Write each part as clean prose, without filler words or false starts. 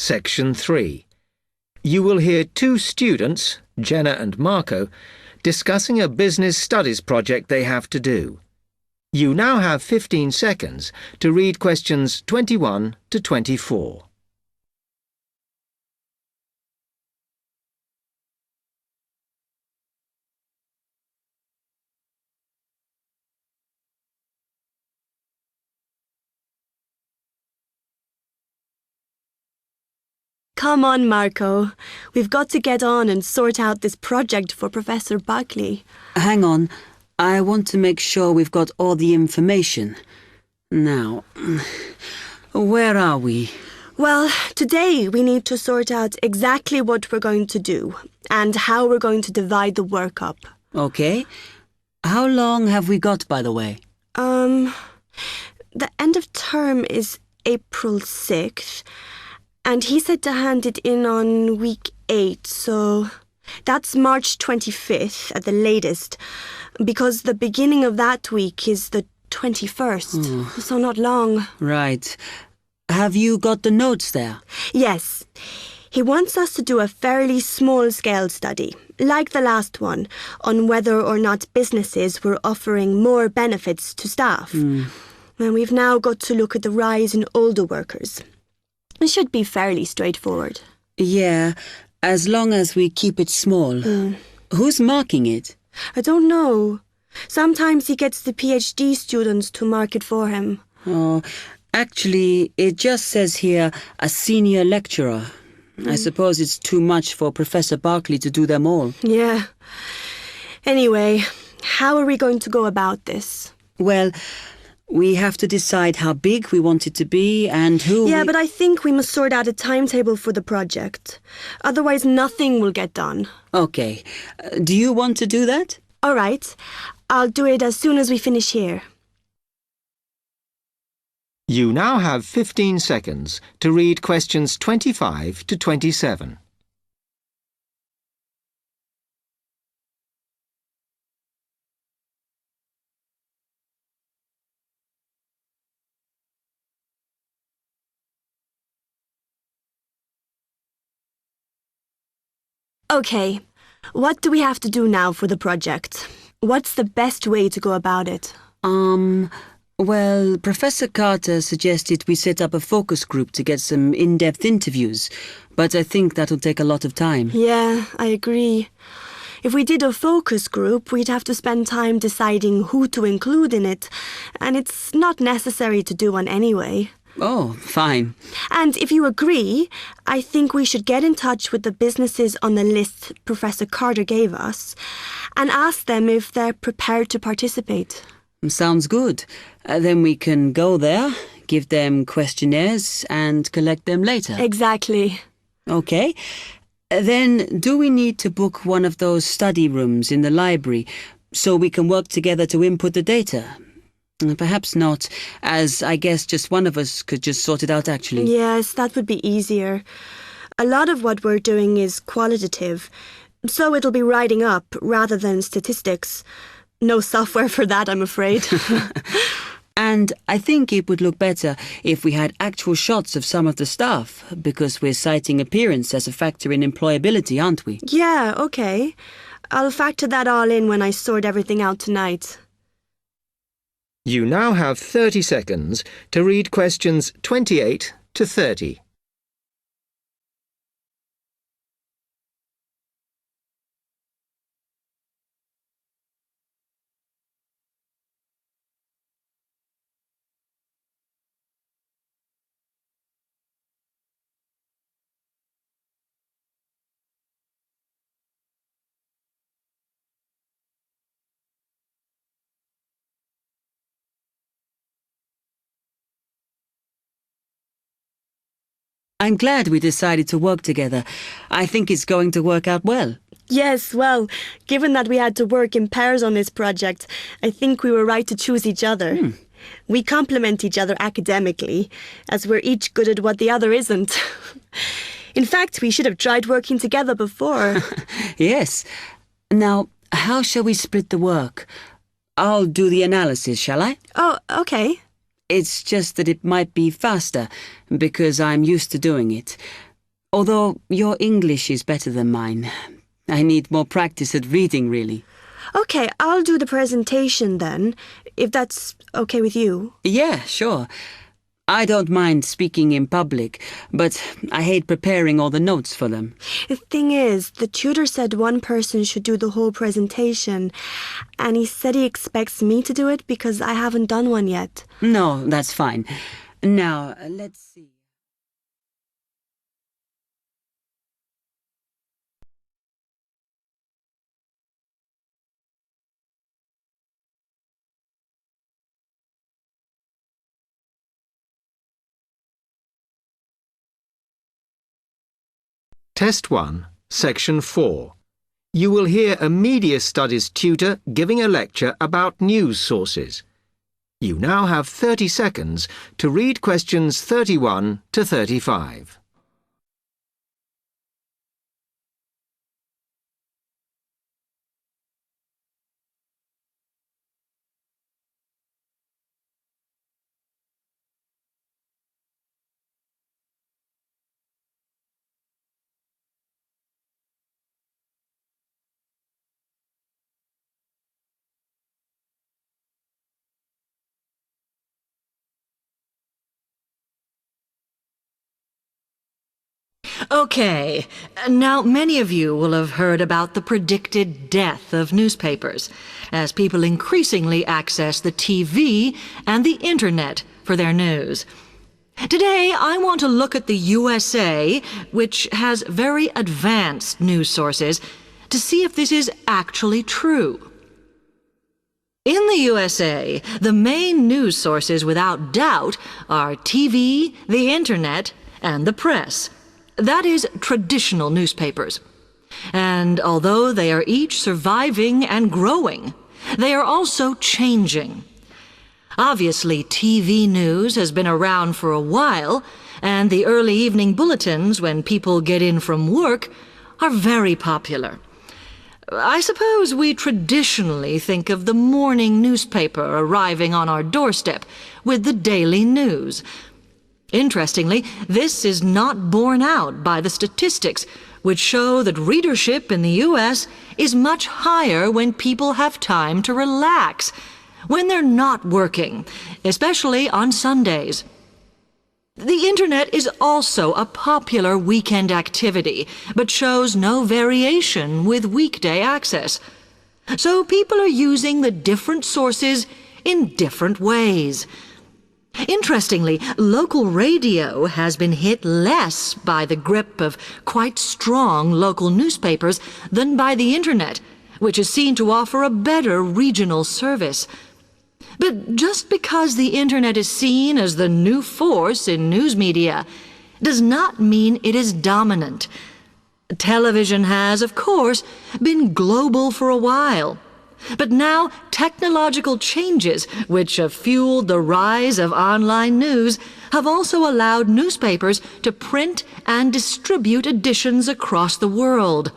Section 3. You will hear two students, Jenna and Marco, discussing a business studies project they have to do. You now have 15 seconds to read questions 21 to 24. Come on, Marco. We've got to get on and sort out this project for Professor Buckley. Hang on. I want to make sure we've got all the information. Now, where are we? Well, today we need to sort out exactly what we're going to do and how we're going to divide the work up. Okay. How long have we got, by the way? The end of term is April 6th. And he said to hand it in on week 8, so that's March 25th at the latest, because the beginning of that week is the 21st, so not long. Right. Have you got the notes there? Yes. He wants us to do a fairly small-scale study, like the last one, on whether or not businesses were offering more benefits to staff. And we've now got to look at the rise in older workers. It should be fairly straightforward. Yeah, as long as we keep it small. Who's marking it? I don't know. Sometimes he gets the PhD students to mark it for him. Oh, actually, it just says here, a senior lecturer. I suppose it's too much for Professor Buckley to do them all. Yeah. Anyway, how are we going to go about this? Well, we have to decide how big we want it to be and who. Yeah, but I think we must sort out a timetable for the project. Otherwise, nothing will get done. Okay. Do you want to do that? All right. I'll do it as soon as we finish here. You now have 15 seconds to read questions 25 to 27. Okay. What do we have to do now for the project? What's the best way to go about it? Well, Professor Carter suggested we set up a focus group to get some in-depth interviews, but I think that'll take a lot of time. Yeah, I agree. If we did a focus group, we'd have to spend time deciding who to include in it, and it's not necessary to do one anyway. Oh, fine. And if you agree, I think we should get in touch with the businesses on the list Professor Carter gave us and ask them if they're prepared to participate. Sounds good. Then we can go there, give them questionnaires and collect them later. Exactly. Okay. Then do we need to book one of those study rooms in the library so we can work together to input the data? Perhaps not, as I guess just one of us could just sort it out actually. Yes, that would be easier. A lot of what we're doing is qualitative, so it'll be writing up rather than statistics. No software for that, I'm afraid. And I think it would look better if we had actual shots of some of the staff, because we're citing appearance as a factor in employability, aren't we? Yeah, okay. I'll factor that all in when I sort everything out tonight. You now have 30 seconds to read questions 28 to 30. I'm glad we decided to work together. I think it's going to work out well. Yes, well, given that we had to work in pairs on this project, I think we were right to choose each other. We complement each other academically, as we're each good at what the other isn't. In fact, we should have tried working together before. Yes. Now, how shall we split the work? I'll do the analysis, shall I? Oh, okay. It's just that it might be faster, because I'm used to doing it. Although your English is better than mine. I need more practice at reading, really. Okay, I'll do the presentation then, if that's okay with you. Yeah, sure. I don't mind speaking in public, but I hate preparing all the notes for them. The thing is, the tutor said one person should do the whole presentation, and he said he expects me to do it because I haven't done one yet. No, that's fine. Now, let's see. Test 1, Section 4. You will hear a media studies tutor giving a lecture about news sources. You now have 30 seconds to read questions 31 to 35. Okay, now many of you will have heard about the predicted death of newspapers, as people increasingly access the TV and the Internet for their news. Today, I want to look at the USA, which has very advanced news sources, to see if this is actually true. In the USA, the main news sources without doubt are TV, the Internet, and the press. That is, traditional newspapers. And although they are each surviving and growing, they are also changing. Obviously, TV news has been around for a while, and the early evening bulletins, when people get in from work, are very popular. I suppose we traditionally think of the morning newspaper arriving on our doorstep with the daily news. Interestingly, this is not borne out by the statistics, which show that readership in the U.S. is much higher when people have time to relax, when they're not working, especially on Sundays. The Internet is also a popular weekend activity, but shows no variation with weekday access. So people are using the different sources in different ways. Interestingly, local radio has been hit less by the grip of quite strong local newspapers than by the Internet, which is seen to offer a better regional service. But just because the Internet is seen as the new force in news media does not mean it is dominant. Television has, of course, been global for a while. But now technological changes, which have fueled the rise of online news, have also allowed newspapers to print and distribute editions across the world.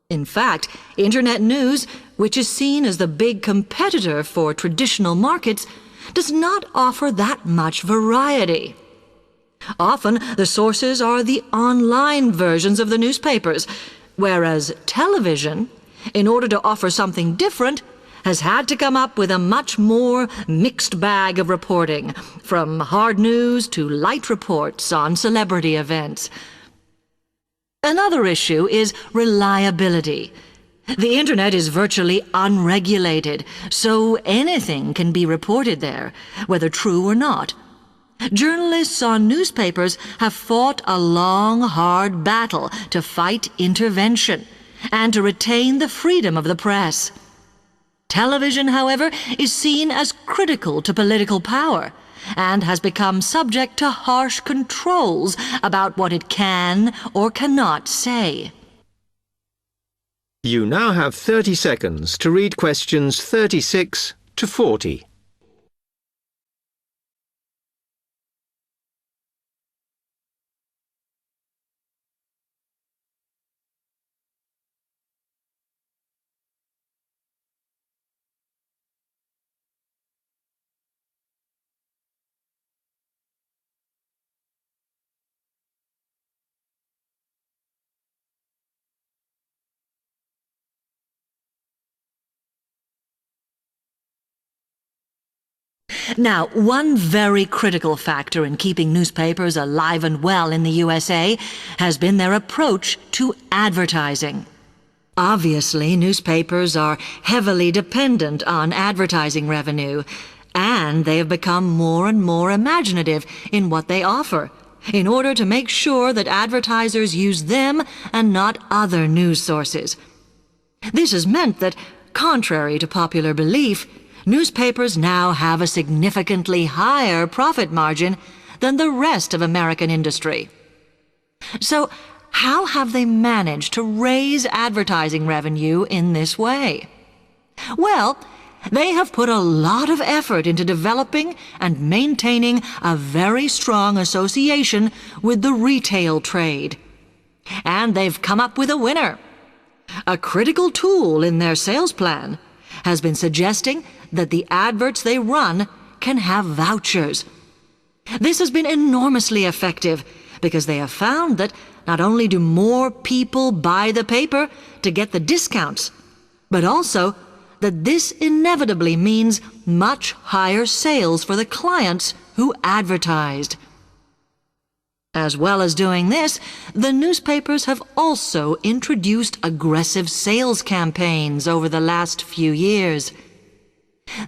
In fact, Internet news, which is seen as the big competitor for traditional markets, does not offer that much variety. Often, the sources are the online versions of the newspapers, whereas television, in order to offer something different, has had to come up with a much more mixed bag of reporting, from hard news to light reports on celebrity events. Another issue is reliability. The Internet is virtually unregulated, so anything can be reported there, whether true or not. Journalists on newspapers have fought a long, hard battle to fight intervention and to retain the freedom of the press. Television, however, is seen as critical to political power and has become subject to harsh controls about what it can or cannot say. You now have 30 seconds to read questions 36 to 40. Now, one very critical factor in keeping newspapers alive and well in the USA has been their approach to advertising. Obviously, newspapers are heavily dependent on advertising revenue, and they have become more and more imaginative in what they offer, in order to make sure that advertisers use them and not other news sources. This has meant that, contrary to popular belief, newspapers now have a significantly higher profit margin than the rest of American industry. So, how have they managed to raise advertising revenue in this way? Well, they have put a lot of effort into developing and maintaining a very strong association with the retail trade. And they've come up with a winner. A critical tool in their sales plan has been suggesting that the adverts they run can have vouchers. This has been enormously effective because they have found that not only do more people buy the paper to get the discounts, but also that this inevitably means much higher sales for the clients who advertised. As well as doing this, the newspapers have also introduced aggressive sales campaigns over the last few years.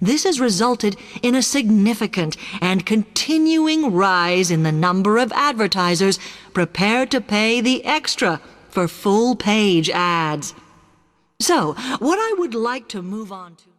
This has resulted in a significant and continuing rise in the number of advertisers prepared to pay the extra for full-page ads. So, what I would like to move on to